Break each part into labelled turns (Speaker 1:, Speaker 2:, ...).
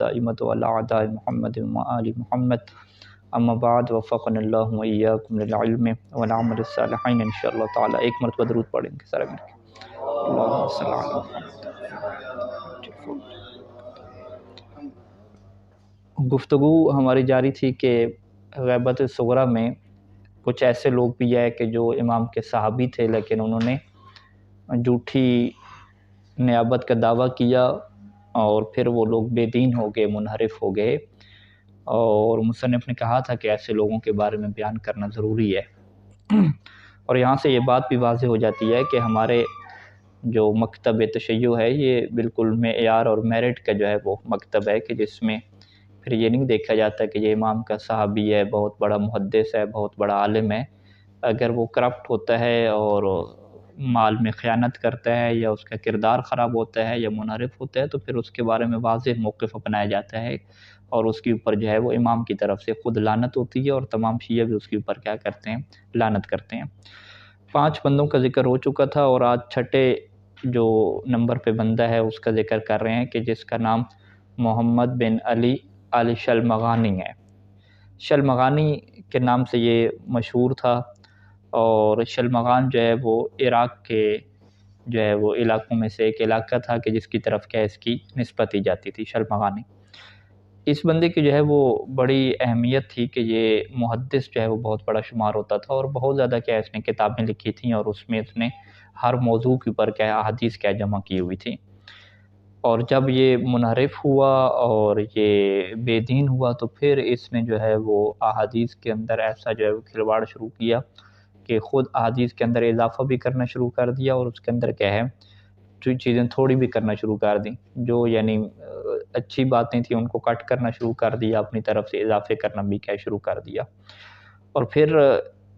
Speaker 1: دائمة وعلى أعداء محمد وآل محمد اما بعد وفقنا اللہ وإياكم للعلم والعمل الصالحین انشاءاللہ تعالی۔ ایک مرتبہ درود پڑھیں گے سارے مل کے، اللہم صلی علی محمد۔ گفتگو ہماری جاری تھی کہ غیبت صغریٰ میں کچھ ایسے لوگ بھی ہیں کہ جو امام کے صحابی تھے لیکن انہوں نے جھوٹی نیابت کا دعویٰ کیا اور پھر وہ لوگ بے دین ہو گئے، منحرف ہو گئے، اور مصنف نے کہا تھا کہ ایسے لوگوں کے بارے میں بیان کرنا ضروری ہے۔ اور یہاں سے یہ بات بھی واضح ہو جاتی ہے کہ ہمارے جو مکتب تشیع ہے یہ بالکل معیار اور میرٹ کا جو ہے وہ مکتب ہے کہ جس میں پھر یہ نہیں دیکھا جاتا کہ یہ امام کا صحابی ہے، بہت بڑا محدث ہے، بہت بڑا عالم ہے، اگر وہ کرپٹ ہوتا ہے اور مال میں خیانت کرتا ہے یا اس کا کردار خراب ہوتا ہے یا منحرف ہوتا ہے تو پھر اس کے بارے میں واضح موقف اپنایا جاتا ہے اور اس کے اوپر جو ہے وہ امام کی طرف سے خود لعنت ہوتی ہے اور تمام شیعہ بھی اس کے اوپر کیا کرتے ہیں، لعنت کرتے ہیں۔ 5 بندوں کا ذکر ہو چکا تھا اور آج چھٹے جو نمبر پہ بندہ ہے اس کا ذکر کر رہے ہیں کہ جس کا نام محمد بن علی الشلمغانی ہے۔ شلمغانی کے نام سے یہ مشہور تھا، اور شلمغان جو ہے وہ عراق کے جو ہے وہ علاقوں میں سے ایک علاقہ تھا کہ جس کی طرف کیا اس کی نسبت دی جاتی تھی، شلمغانی۔ اس بندے کی جو ہے وہ بڑی اہمیت تھی کہ یہ محدث جو ہے وہ بہت بڑا شمار ہوتا تھا اور بہت زیادہ کیا اس نے کتابیں لکھی تھیں اور اس میں اس نے ہر موضوع کے اوپر کیا احادیث کیا جمع کی ہوئی تھی۔ اور جب یہ منحرف ہوا اور یہ بے دین ہوا تو پھر اس نے جو ہے وہ احادیث کے اندر ایسا جو ہے وہ کھلواڑ شروع کیا کہ خود احادیث کے اندر اضافہ بھی کرنا شروع کر دیا اور اس کے اندر کیا ہے جو چیزیں تھوڑی بھی کرنا شروع کر دیں، جو یعنی اچھی باتیں تھیں ان کو کٹ کرنا شروع کر دیا، اپنی طرف سے اضافے کرنا بھی کیا شروع کر دیا۔ اور پھر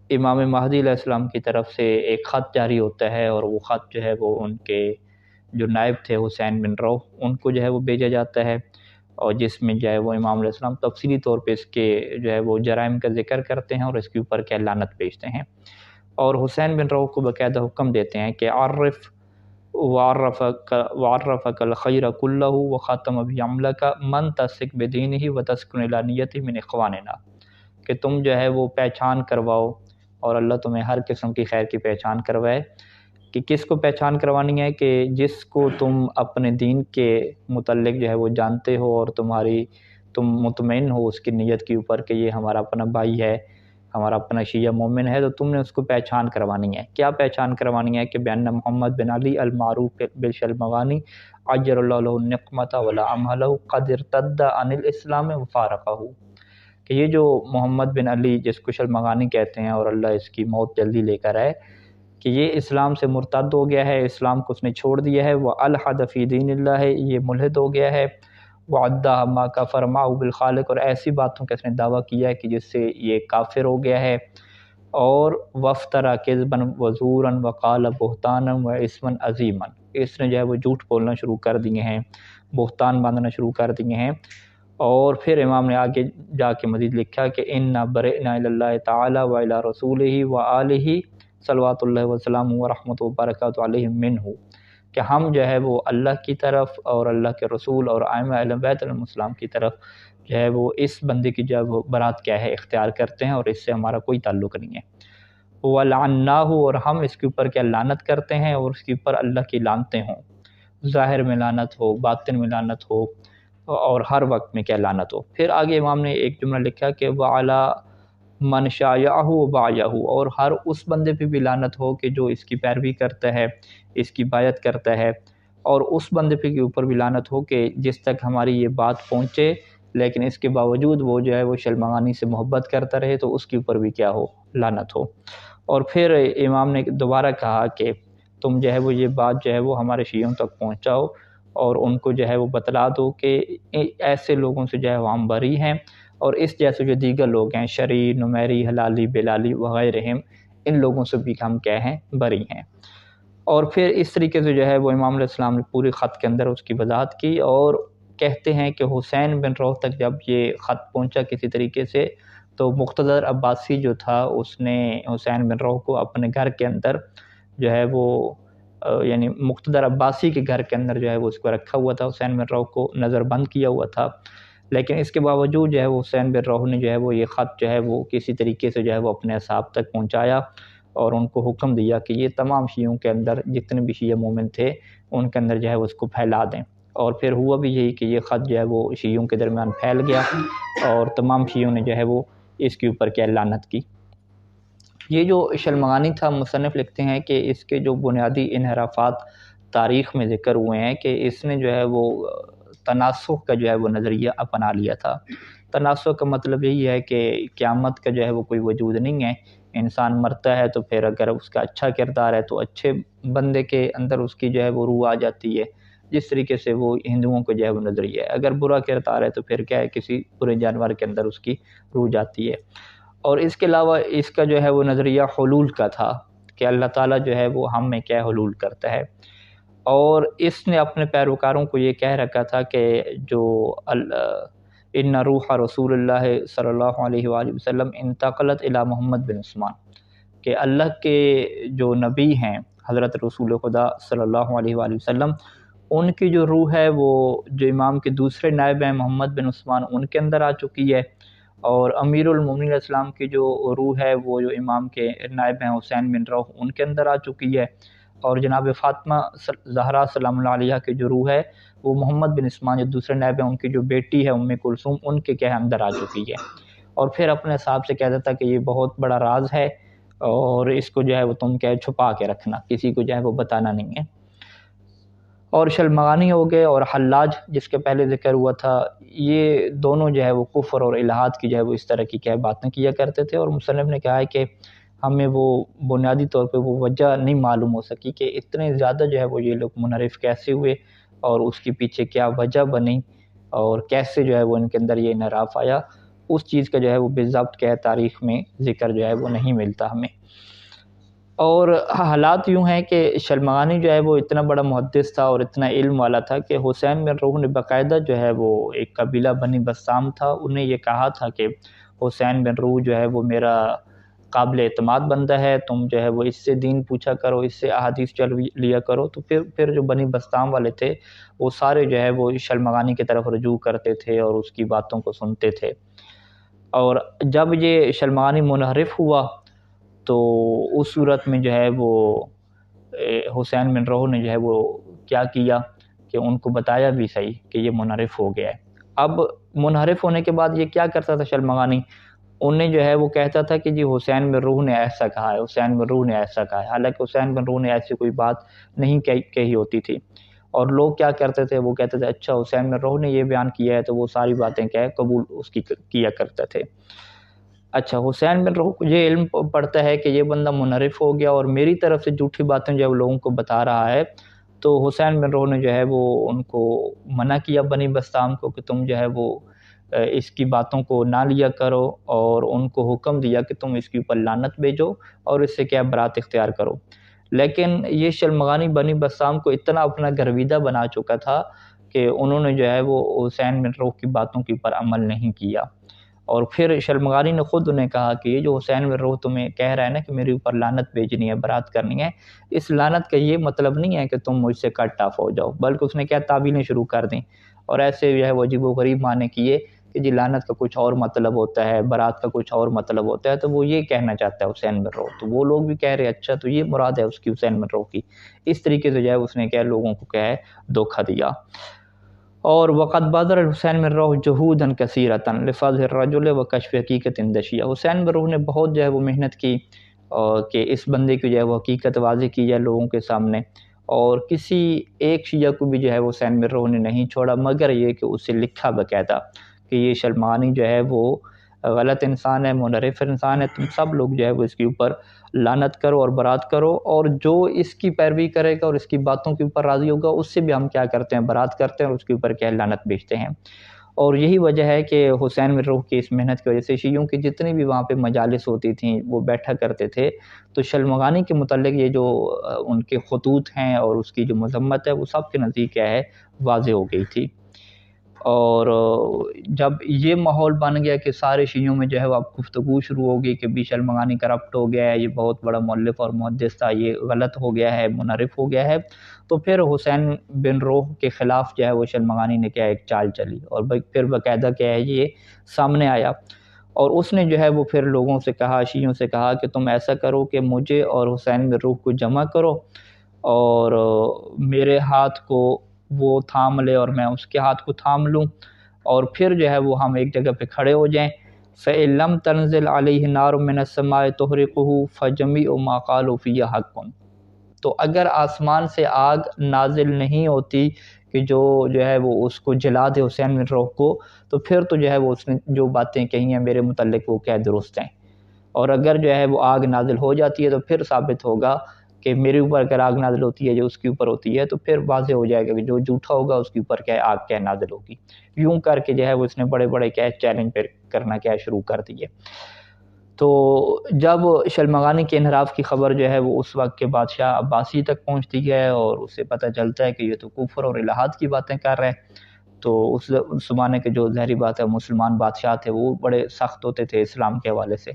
Speaker 1: امام مہدی علیہ السلام کی طرف سے ایک خط جاری ہوتا ہے اور وہ خط جو ہے وہ ان کے جو نائب تھے حسین بن روح ان کو جو ہے وہ بھیجا جاتا ہے، اور جس میں جو ہے وہ امام علیہ السلام تفصیلی طور پہ اس کے جو ہے وہ جرائم کا ذکر کرتے ہیں اور اس کے اوپر کیا لعنت بھیجتے ہیں، اور حسین بن روح کو باقاعدہ حکم دیتے ہیں کہ وعرفك الخير كله وختم بعملك من تسك بدينه وتسكن الى نيته من اخواننا، کہ تم جو ہے وہ پہچان کرواؤ اور اللہ تمہیں ہر قسم کی خیر کی پہچان کروائے، کہ کس کو پہچان کروانی ہے کہ جس کو تم اپنے دین کے متعلق جو ہے وہ جانتے ہو اور تم مطمئن ہو اس کی نیت کے اوپر کہ یہ ہمارا اپنا بھائی ہے، ہمارا اپنا شیعہ مومن ہے، تو تم نے اس کو پہچان کروانی ہے۔ کیا پہچان کروانی ہے کہ بأن محمد بن علی المعروف بالشلمغانی عجل اللہ له النقمۃ ولا امہلہ قد ارتد عن الاسلام وفارقہ، کہ یہ جو محمد بن علی جس کو شلمغانی کہتے ہیں اور اللہ اس کی موت جلدی لے کر آئے، کہ یہ اسلام سے مرتد ہو گیا ہے، اسلام کو اس نے چھوڑ دیا ہے، وَأَلْحَدَ فِي دِينِ اللَّهِ، یہ ملحد ہو گیا ہے، وَعَدَّهَ مَا كَفَرَ مَعَهُ بِالْخَالِقِ، اور ایسی باتوں کا اس نے دعویٰ کیا ہے کہ جس سے یہ کافر ہو گیا ہے، اور وَافْتَرَى كَذْبًا وَزُورًا وَقَالَ بُهْتَانًا وَإِثْمًا عَظِيمًا، اس نے جو ہے وہ جھوٹ بولنا شروع کر دیے ہیں، بہتان باندھنا شروع کر دیے ہیں۔ اور پھر امام نے آگے جا کے مزید لکھا کہ اِنَّا بَرِئْنَا إِلَى اللَّهِ تَعَالَى وَإِلَى رَسُولِهِ وَآلِهِ صلوات اللہ وسلم ورحمۃ وبرکاتہ علیہ منہ، کہ ہم جو ہے وہ اللہ کی طرف اور اللہ کے رسول اور ائمہ اہل بیت علیہم السلام کی طرف جو ہے وہ اس بندے کی جو ہے وہ برات کیا ہے اختیار کرتے ہیں اور اس سے ہمارا کوئی تعلق نہیں ہے۔ وَلَعَنَّاهُ، اور ہم اس کے اوپر کیا لعنت کرتے ہیں اور اس کے اوپر اللہ کی لعنتیں ہوں، ظاہر میں لعنت ہو، باطن میں لعنت ہو، اور ہر وقت میں کیا لعنت ہو۔ پھر آگے امام نے ایک جملہ لکھا کہ وَعَلَى من شایعہ وبایعہ، اور ہر اس بندے پہ بھی لعنت ہو کہ جو اس کی پیروی کرتا ہے، اس کی بایعت کرتا ہے، اور اس بندے پہ کے اوپر بھی لعنت ہو کہ جس تک ہماری یہ بات پہنچے لیکن اس کے باوجود وہ جو ہے وہ شلمغانی سے محبت کرتا رہے تو اس کے اوپر بھی کیا ہو، لعنت ہو۔ اور پھر امام نے دوبارہ کہا کہ تم جو ہے وہ یہ بات جو ہے وہ ہمارے شیعوں تک پہنچاؤ اور ان کو جو ہے وہ بتلا دو کہ ایسے لوگوں سے جو ہے وہ ہم بری ہیں، اور اس جیسے جو دیگر لوگ ہیں شرعی، نمیری، حلالی، بلالی وغیرہ، ان لوگوں سے بھی ہم کیا ہیں، بری ہیں۔ اور پھر اس طریقے سے جو ہے وہ امام علیہ السلام نے پوری خط کے اندر اس کی وضاحت کی، اور کہتے ہیں کہ حسین بن روح تک جب یہ خط پہنچا کسی طریقے سے تو مقتدر عباسی جو تھا اس نے حسین بن روح کو اپنے گھر کے اندر جو ہے وہ یعنی مقتدر عباسی کے گھر کے اندر جو ہے وہ اس کو رکھا ہوا تھا، حسین بن روح کو نظر بند کیا ہوا تھا، لیکن اس کے باوجود جو ہے وہ حسین بن روح نے جو ہے وہ یہ خط جو ہے وہ کسی طریقے سے جو ہے وہ اپنے اصحاب تک پہنچایا اور ان کو حکم دیا کہ یہ تمام شیعوں کے اندر جتنے بھی شیعہ مومن تھے ان کے اندر جو ہے وہ اس کو پھیلا دیں، اور پھر ہوا بھی یہی کہ یہ خط جو ہے وہ شیعوں کے درمیان پھیل گیا اور تمام شیعوں نے جو ہے وہ اس کے اوپر کیا لعنت کی۔ یہ جو شلمغانی تھا، مصنف لکھتے ہیں کہ اس کے جو بنیادی انحرافات تاریخ میں ذکر ہوئے ہیں کہ اس نے جو ہے وہ تناسخ کا جو ہے وہ نظریہ اپنا لیا تھا۔ تناسخ کا مطلب یہی ہے کہ قیامت کا جو ہے وہ کوئی وجود نہیں ہے، انسان مرتا ہے تو پھر اگر اس کا اچھا کردار ہے تو اچھے بندے کے اندر اس کی جو ہے وہ روح آ جاتی ہے، جس طریقے سے وہ ہندوؤں کو جو ہے وہ نظریہ ہے۔ اگر برا کردار ہے تو پھر کیا ہے، کسی برے جانور کے اندر اس کی روح جاتی ہے۔ اور اس کے علاوہ اس کا جو ہے وہ نظریہ حلول کا تھا کہ اللہ تعالیٰ جو ہے وہ ہم میں کیا حلول کرتا ہے، اور اس نے اپنے پیروکاروں کو یہ کہہ رکھا تھا کہ جو ان روح رسول اللہ صلی اللہ علیہ وآلہ وسلم انتقلت الی محمد بن عثمان، کہ اللہ کے جو نبی ہیں حضرت رسول خدا صلی اللہ علیہ وآلہ وسلم، ان کی جو روح ہے وہ جو امام کے دوسرے نائب ہیں محمد بن عثمان ان کے اندر آ چکی ہے، اور امیر المومنین علیہ السلام کی جو روح ہے وہ جو امام کے نائب ہیں حسین بن روح ان کے اندر آ چکی ہے، اور جناب فاطمہ زہرا سلام اللہ علیہ کی جو روح ہے وہ محمد بن عثمان جو دوسرے نائب ہیں ان کی جو بیٹی ہے ام کلثوم ان کے کیا اندر آ چکی ہے، اور پھر اپنے حساب سے کہتا تھا کہ یہ بہت بڑا راز ہے اور اس کو جو ہے وہ تم کیا چھپا کے رکھنا، کسی کو جو ہے وہ بتانا نہیں ہے۔ اور شلمغانی ہو گئے اور حلاج جس کے پہلے ذکر ہوا تھا، یہ دونوں جو ہے وہ کفر اور الہاد کی جو ہے وہ اس طرح کی کیا باتیں کیا کرتے تھے، اور مصنف نے کہا ہے کہ ہمیں وہ بنیادی طور پہ وہ وجہ نہیں معلوم ہو سکی کہ اتنے زیادہ جو ہے وہ یہ لوگ منحرف کیسے ہوئے اور اس کے پیچھے کیا وجہ بنی اور کیسے جو ہے وہ ان کے اندر یہ انحراف آیا، اس چیز کا جو ہے وہ بالضبط کیا تاریخ میں ذکر جو ہے وہ نہیں ملتا ہمیں۔ اور حالات یوں ہیں کہ شلمغانی جو ہے وہ اتنا بڑا محدث تھا اور اتنا علم والا تھا کہ حسین بن روح نے باقاعدہ جو ہے وہ ایک قبیلہ بنی بسام تھا، انہیں یہ کہا تھا کہ حسین بن روح جو ہے وہ میرا قابل اعتماد بندہ ہے، تم جو ہے وہ اس سے دین پوچھا کرو، اس سے احادیث چل لیا کرو۔ تو پھر جو بنی بسام والے تھے وہ سارے جو ہے وہ شلمغانی کی طرف رجوع کرتے تھے اور اس کی باتوں کو سنتے تھے، اور جب یہ شلمغانی منحرف ہوا تو اس صورت میں جو ہے وہ حسین بن روح نے جو ہے وہ کیا کیا کہ ان کو بتایا بھی صحیح کہ یہ منحرف ہو گیا ہے۔ اب منحرف ہونے کے بعد یہ کیا کرتا تھا شلمغانی، انہیں جو ہے وہ کہتا تھا کہ جی حسین بن روح نے ایسا کہا ہے، حسین بن روح نے ایسا کہا ہے، حالانکہ حسین بن روح نے ایسی کوئی بات نہیں کہی ہوتی تھی، اور لوگ کیا کرتے تھے، وہ کہتے تھے اچھا حسین بن روح نے یہ بیان کیا ہے تو وہ ساری باتیں کیا ہے قبول اس کی کیا کرتے تھے۔ اچھا حسین بن روح کو یہ علم پڑتا ہے کہ یہ بندہ منحرف ہو گیا اور میری طرف سے جھوٹی باتیں جو ہے وہ لوگوں کو بتا رہا ہے، تو حسین بن روح نے جو ہے وہ ان کو منع کیا بنی بسام کو کہ تم جو ہے وہ اس کی باتوں کو نہ لیا کرو، اور ان کو حکم دیا کہ تم اس کے اوپر لعنت بھیجو اور اس سے کیا برات اختیار کرو۔ لیکن یہ شلمغانی بنی بسام کو اتنا اپنا گرویدہ بنا چکا تھا کہ انہوں نے جو ہے وہ حسین بن روح کی باتوں کے اوپر عمل نہیں کیا، اور پھر شلمغانی نے خود انہیں کہا کہ یہ جو حسین بن روح تمہیں کہہ رہا ہے نا کہ میرے اوپر لعنت بھیجنی ہے، برات کرنی ہے، اس لعنت کا یہ مطلب نہیں ہے کہ تم مجھ سے کٹ آف ہو جاؤ، بلکہ اس نے کیا تعویلیں شروع کر دیں، اور ایسے جو ہے وہ عجیب و غریب معنی کیے کہ جی لعنت کا کچھ اور مطلب ہوتا ہے، برات کا کچھ اور مطلب ہوتا ہے، تو وہ یہ کہنا چاہتا ہے حسین بن روح، تو وہ لوگ بھی کہہ رہے اچھا تو یہ مراد ہے اس کی حسین بن روح کی، اس طریقے سے جو ہے اس نے کیا لوگوں کو کیا ہے دھوکہ دیا۔ اور وقت بادر حسین بن روح جہودا کثیرۃ لفظ الرجل و کشف حقیقت دشیہ، حسین بن روح نے بہت جو ہے وہ محنت کی کہ اس بندے کی جو ہے وہ حقیقت واضح کی جائے لوگوں کے سامنے، اور کسی ایک شیعہ کو بھی جو ہے وہ حسین بن روح نے نہیں چھوڑا مگر یہ کہ اسے لکھا باقاعدہ کہ یہ شلمغانی جو ہے وہ غلط انسان ہے، منحرف انسان ہے، تم سب لوگ جو ہے وہ اس کے اوپر لعنت کرو اور برات کرو، اور جو اس کی پیروی کرے گا اور اس کی باتوں کے اوپر راضی ہوگا اس سے بھی ہم کیا کرتے ہیں، برات کرتے ہیں اور اس کے اوپر کیا لعنت بھیجتے ہیں۔ اور یہی وجہ ہے کہ حسین بن روح کی اس محنت کی وجہ سے شیعوں کی جتنی بھی وہاں پہ مجالس ہوتی تھیں وہ بیٹھا کرتے تھے، تو شلمغانی کے متعلق یہ جو ان کے خطوط ہیں اور اس کی جو مذمت ہے وہ سب کے نزدیک کیا ہے واضح ہو گئی تھی۔ اور جب یہ ماحول بن گیا کہ سارے شیعوں میں جو ہے وہ اب گفتگو شروع ہو گئی کہ بیشل مغانی کرپٹ ہو گیا ہے، یہ بہت بڑا مؤلف اور محدث تھا، یہ غلط ہو گیا ہے، منحرف ہو گیا ہے، تو پھر حسین بن روح کے خلاف جو ہے وہ شلمغانی نے کیا ایک چال چلی، اور پھر باقاعدہ کیا ہے یہ سامنے آیا، اور اس نے جو ہے وہ پھر لوگوں سے کہا، شیعوں سے کہا کہ تم ایسا کرو کہ مجھے اور حسین بن روح کو جمع کرو اور میرے ہاتھ کو وہ تھام لے اور میں اس کے ہاتھ کو تھام لوں، اور پھر جو ہے وہ ہم ایک جگہ پہ کھڑے ہو جائیں۔ فَإِن لَمْ تَنزِلْ عَلَيْهِ نَارٌ مِّنَ السَّمَاءِ تُحْرِقُهُ فَجَمِيعُ مَا قَالُوا فِيهِ حَقٌّ، تو اگر آسمان سے آگ نازل نہیں ہوتی کہ جو ہے وہ اس کو جلا دے حسین بن روح کو، تو پھر تو جو ہے وہ اس نے جو باتیں کہی ہیں میرے متعلق وہ کیا درست ہیں، اور اگر جو ہے وہ آگ نازل ہو جاتی ہے تو پھر ثابت ہوگا کہ میرے اوپر اگر آگ نازل ہوتی ہے جو اس کے اوپر ہوتی ہے، تو پھر واضح ہو جائے گا کہ جو جھوٹا ہوگا اس کے اوپر کیا آگ کیا نازل ہوگی۔ یوں کر کے جو ہے وہ اس نے بڑے بڑے کیا چیلنج پہ کرنا کیا شروع کر دیے۔ تو جب شلمغانی کے انحراف کی خبر جو ہے وہ اس وقت کے بادشاہ عباسی تک پہنچتی ہے اور اسے پتہ چلتا ہے کہ یہ تو کفر اور الہات کی باتیں کر رہے ہیں، تو اس زمانے کے جو ظاہری بات ہے مسلمان بادشاہ تھے وہ بڑے سخت ہوتے تھے اسلام کے حوالے سے،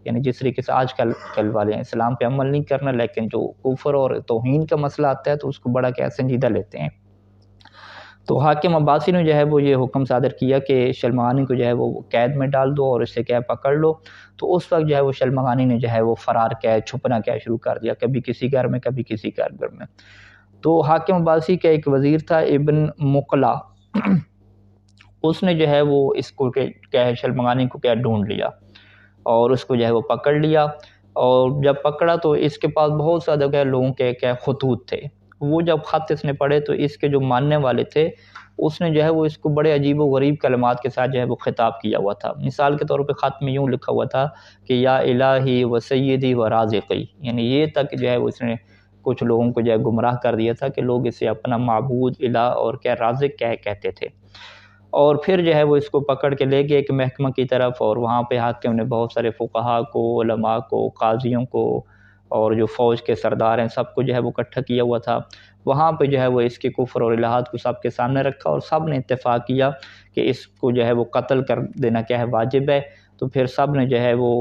Speaker 1: یعنی جس طریقے سے آج کل والے ہیں اسلام پہ عمل نہیں کرنا، لیکن جو کفر اور توہین کا مسئلہ آتا ہے تو اس کو بڑا کیا سنجیدہ لیتے ہیں۔ تو حاکم عباسی نے جو ہے وہ یہ حکم صادر کیا کہ شلمغانی کو جو ہے وہ قید میں ڈال دو اور اسے کیا پکڑ لو، تو اس وقت جو ہے وہ شلمغانی نے جو ہے وہ فرار کیا چھپنا کیا شروع کر دیا، کبھی کسی گھر میں کبھی کسی گھر میں۔ تو حاکم عباسی کا ایک وزیر تھا ابن مقلا، اس نے جو ہے وہ اس کو کیا ہے شلمغانی کو کیا ڈھونڈ لیا اور اس کو جو ہے وہ پکڑ لیا، اور جب پکڑا تو اس کے پاس بہت زیادہ کیا لوگوں کے کیا خطوط تھے، وہ جب خط اس نے پڑھے تو اس کے جو ماننے والے تھے اس نے جو ہے وہ اس کو بڑے عجیب و غریب کلمات کے ساتھ جو ہے وہ خطاب کیا ہوا تھا۔ مثال کے طور پہ خط میں یوں لکھا ہوا تھا کہ یا الہی و سیدی و رازقی، یعنی یہ تک جو ہے وہ اس نے کچھ لوگوں کو جو ہے گمراہ کر دیا تھا کہ لوگ اسے اپنا معبود الہ اور کیا رازق کیا کہتے تھے۔ اور پھر جو ہے وہ اس کو پکڑ کے لے گئے ایک محکمہ کی طرف، اور وہاں پہ حاکم نے بہت سارے فقہاء کو، علماء کو، قاضیوں کو اور جو فوج کے سردار ہیں سب کو جو ہے وہ اکٹھا کیا ہوا تھا، وہاں پہ جو ہے وہ اس کے کفر اور الہات کو سب کے سامنے رکھا اور سب نے اتفاق کیا کہ اس کو جو ہے وہ قتل کر دینا کیا ہے واجب ہے۔ تو پھر سب نے جو ہے وہ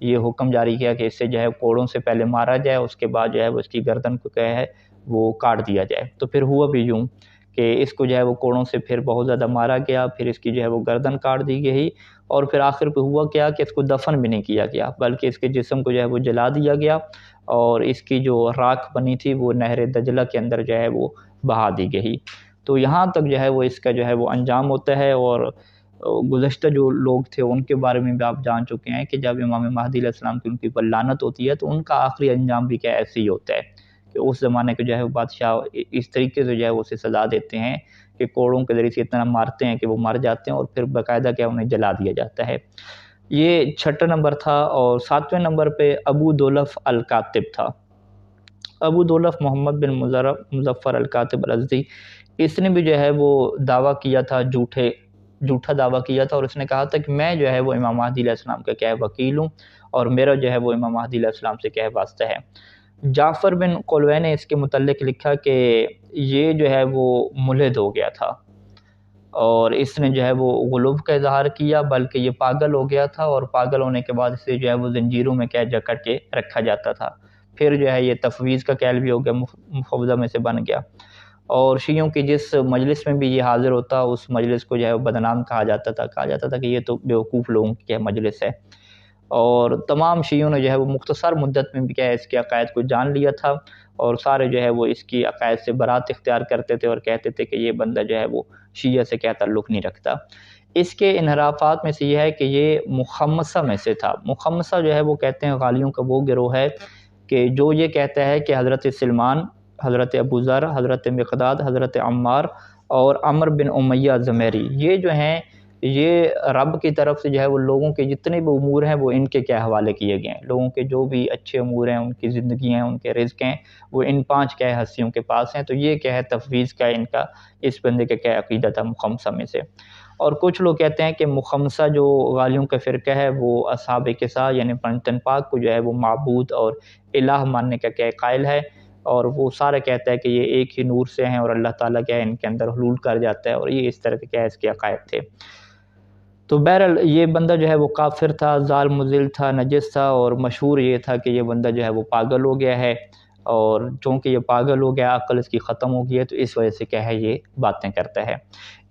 Speaker 1: یہ حکم جاری کیا کہ اسے جو ہے کوڑوں سے پہلے مارا جائے، اس کے بعد جو ہے وہ اس کی گردن کو کیا ہے وہ کاٹ دیا جائے۔ تو پھر ہوا بھی یوں کہ اس کو جو ہے وہ کوڑوں سے پھر بہت زیادہ مارا گیا، پھر اس کی جو ہے وہ گردن کاٹ دی گئی، اور پھر آخر پہ ہوا کیا کہ اس کو دفن بھی نہیں کیا گیا بلکہ اس کے جسم کو جو ہے وہ جلا دیا گیا، اور اس کی جو راکھ بنی تھی وہ نہر دجلہ کے اندر جو ہے وہ بہا دی گئی۔ تو یہاں تک جو ہے وہ اس کا جو ہے وہ انجام ہوتا ہے، اور گزشتہ جو لوگ تھے ان کے بارے میں بھی آپ جان چکے ہیں کہ جب امام مہدی علیہ السلام کی ان کی پر لعنت ہوتی ہے تو ان کا آخری انجام بھی کیا ایسے ہی ہوتا ہے کہ اس زمانے کے جو ہے وہ بادشاہ اس طریقے سے جو ہے وہ اسے سزا دیتے ہیں کہ کوڑوں کے ذریعے سے اتنا مارتے ہیں کہ وہ مر جاتے ہیں، اور پھر باقاعدہ کیا انہیں جلا دیا جاتا ہے۔ یہ 6 نمبر تھا، اور 7ویں نمبر پہ ابو دولف الکاتب تھا۔ ابو دولف محمد بن مظفر الکاتب الازدی، اس نے بھی جو ہے وہ دعویٰ کیا تھا، جھوٹا دعویٰ کیا تھا، اور اس نے کہا تھا کہ میں جو ہے وہ امام مہدی علیہ السلام کا کیا ہے وکیل ہوں، اور میرا جو ہے وہ امام مہدی علیہ السلام سے کیا ہے واسطہ ہے۔ جعفر بن قلوہ نے اس کے متعلق لکھا کہ یہ جو ہے وہ ملحد ہو گیا تھا، اور اس نے جو ہے وہ غلو کا اظہار کیا، بلکہ یہ پاگل ہو گیا تھا، اور پاگل ہونے کے بعد اسے جو ہے وہ زنجیروں میں کیا جکڑ کے رکھا جاتا تھا، پھر جو ہے یہ تفویض کا کیل بھی ہو گیا، مفوضہ میں سے بن گیا، اور شیعوں کی جس مجلس میں بھی یہ حاضر ہوتا اس مجلس کو جو ہے وہ بدنام کہا جاتا تھا کہ یہ تو بیوقوف لوگوں کی مجلس ہے، اور تمام شیعوں نے جو ہے وہ مختصر مدت میں بھی کیا ہے اس کے عقائد کو جان لیا تھا، اور سارے جو ہے وہ اس کی عقائد سے برات اختیار کرتے تھے اور کہتے تھے کہ یہ بندہ جو ہے وہ شیعہ سے کیا تعلق نہیں رکھتا۔ اس کے انحرافات میں سے یہ ہے کہ یہ مخمسہ میں سے تھا۔ مخمسہ جو ہے وہ کہتے ہیں غالیوں کا وہ گروہ ہے کہ جو یہ کہتا ہے کہ حضرت سلمان، حضرت ابو ذر، حضرت مقداد، حضرت عمار اور عمر بن امیہ زمیری، یہ جو ہیں یہ رب کی طرف سے جو ہے وہ لوگوں کے جتنے بھی امور ہیں وہ ان کے کیا حوالے کیے گئے ہیں، لوگوں کے جو بھی اچھے امور ہیں، ان کی زندگی ہیں، ان کے رزق ہیں، وہ ان 5 کیا ہستیوں کے پاس ہیں۔ تو یہ کیا ہے تفویض کا ان کا اس بندے کا کیا عقیدہ تھا مخمسہ میں سے۔ اور کچھ لوگ کہتے ہیں کہ مخمسہ جو غالیوں کا فرقہ ہے وہ اصحاب کسا یعنی پنجتن پاک کو جو ہے وہ معبود اور الہ ماننے کا کیا قائل ہے، اور وہ سارا کہتا ہے کہ یہ ایک ہی نور سے ہیں اور اللہ تعالیٰ کیا ہے ان کے اندر حلول کر جاتا ہے، اور یہ اس طرح کے کیا ہے اس کے عقائد تھے۔ تو بہرحال یہ بندہ جو ہے وہ کافر تھا، ظالم مضل تھا، نجس تھا، اور مشہور یہ تھا کہ یہ بندہ جو ہے وہ پاگل ہو گیا ہے، اور چونکہ یہ پاگل ہو گیا، عقل اس کی ختم ہو گئی ہے، تو اس وجہ سے کیا ہے یہ باتیں کرتا ہے۔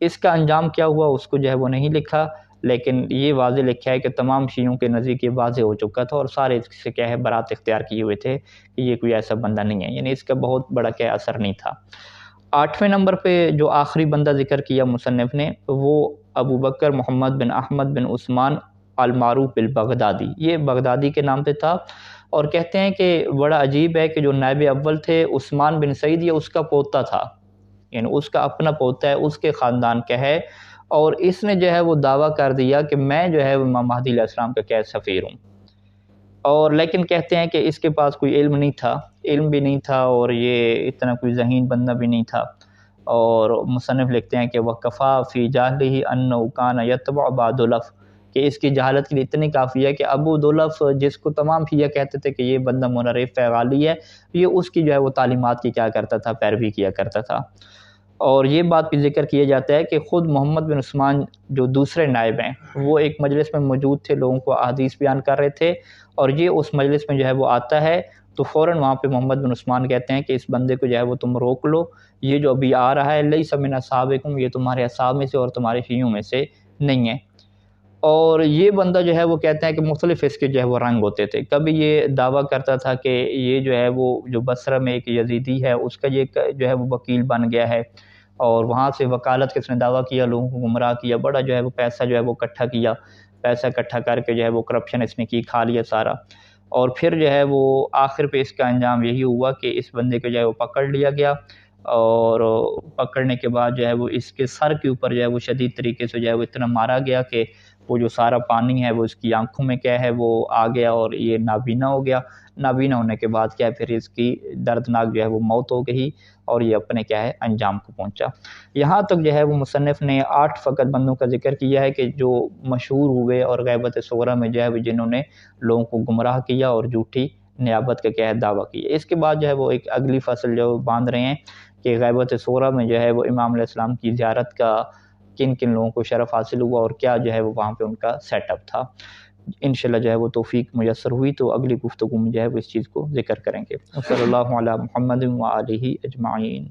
Speaker 1: اس کا انجام کیا ہوا اس کو جو ہے وہ نہیں لکھا، لیکن یہ واضح لکھا ہے کہ تمام شیعوں کے نزدیک یہ واضح ہو چکا تھا، اور سارے اس سے کیا ہے برات اختیار کیے ہوئے تھے کہ یہ کوئی ایسا بندہ نہیں ہے، یعنی اس کا بہت بڑا کیا اثر نہیں تھا۔ 8ویں نمبر پہ جو آخری بندہ ذکر کیا مصنف نے، وہ ابو بکر محمد بن احمد بن عثمان المعروف بالبغدادی، یہ بغدادی کے نام پہ تھا، اور کہتے ہیں کہ بڑا عجیب ہے کہ جو نائب اول تھے عثمان بن سعید، یہ اس کا پوتا تھا، یعنی اس کا اپنا پوتا ہے، اس کے خاندان کا ہے، اور اس نے جو ہے وہ دعویٰ کر دیا کہ میں جو ہے امام مہدی علیہ السلام کا کیا سفیر ہوں، اور لیکن کہتے ہیں کہ اس کے پاس کوئی علم نہیں تھا، علم بھی نہیں تھا، اور یہ اتنا کوئی ذہین بندہ بھی نہیں تھا، اور مصنف لکھتے ہیں کہ وَقَفَا فِي جَهْلِهِ أَنَّهُ كَانَ يَتْبَعُ أَبَا دُلَف، کہ اس کی جہالت کے لیے اتنی کافی ہے کہ ابو دلف، جس کو تمام شیعہ کہتے تھے کہ یہ بندہ منحرف ہے، غالی ہے، یہ اس کی جو ہے وہ تعلیمات کی کیا کرتا تھا، پیروی کیا کرتا تھا۔ اور یہ بات بھی ذکر کیا جاتا ہے کہ خود محمد بن عثمان جو دوسرے نائب ہیں، وہ ایک مجلس میں موجود تھے، لوگوں کو احادیث بیان کر رہے تھے، اور یہ اس مجلس میں جو ہے وہ آتا ہے، تو فوراً وہاں پہ محمد بن عثمان کہتے ہیں کہ اس بندے کو جو ہے وہ تم روک لو، یہ جو ابھی آ رہا ہے لیس من اصحابکم، یہ تمہارے اصحاب میں سے اور تمہارے شیعوں میں سے نہیں ہے۔ اور یہ بندہ جو ہے وہ کہتے ہیں کہ مختلف اس کے جو ہے وہ رنگ ہوتے تھے، کبھی یہ دعویٰ کرتا تھا کہ یہ جو ہے وہ جو بصرہ میں ایک یزیدی ہے اس کا یہ جو ہے وہ وکیل بن گیا ہے، اور وہاں سے وکالت کے اس نے دعویٰ کیا، لوگوں کو گمراہ کیا، بڑا جو ہے وہ پیسہ جو ہے وہ اکٹھا کیا، پیسہ اکٹھا کر کے جو ہے وہ کرپشن اس نے کی، کھا لیا سارا، اور پھر جو ہے وہ آخر پہ اس کا انجام یہی ہوا کہ اس بندے کو جو ہے وہ پکڑ لیا گیا، اور پکڑنے کے بعد جو ہے وہ اس کے سر کے اوپر جو ہے وہ شدید طریقے سے جو ہے وہ اتنا مارا گیا کہ وہ جو سارا پانی ہے وہ اس کی آنکھوں میں کیا ہے وہ آ گیا، اور یہ نابینا ہو گیا، نابینا ہونے کے بعد کیا ہے پھر اس کی دردناک جو ہے وہ موت ہو گئی، اور یہ اپنے کیا ہے انجام کو پہنچا۔ یہاں تک جو ہے وہ مصنف نے 8 فقط بندوں کا ذکر کیا ہے کہ جو مشہور ہوئے اور غیبت صغریٰ میں جو ہے وہ جنہوں نے لوگوں کو گمراہ کیا اور جھوٹی نیابت کا کیا ہے دعویٰ کیا۔ اس کے بعد جو ہے وہ ایک اگلی فصل جو باندھ رہے ہیں کہ غیبت صغریٰ میں جو ہے وہ امام علیہ السلام کی زیارت کا کن کن لوگوں کو شرف حاصل ہوا، اور کیا جو ہے وہ وہاں پہ ان کا سیٹ اپ تھا۔ انشاءاللہ جو ہے وہ توفیق میسر ہوئی تو اگلی گفتگو میں جو ہے وہ اس چیز کو ذکر کریں گے۔ صلی اللہ علی محمد و آلہ اجمعین۔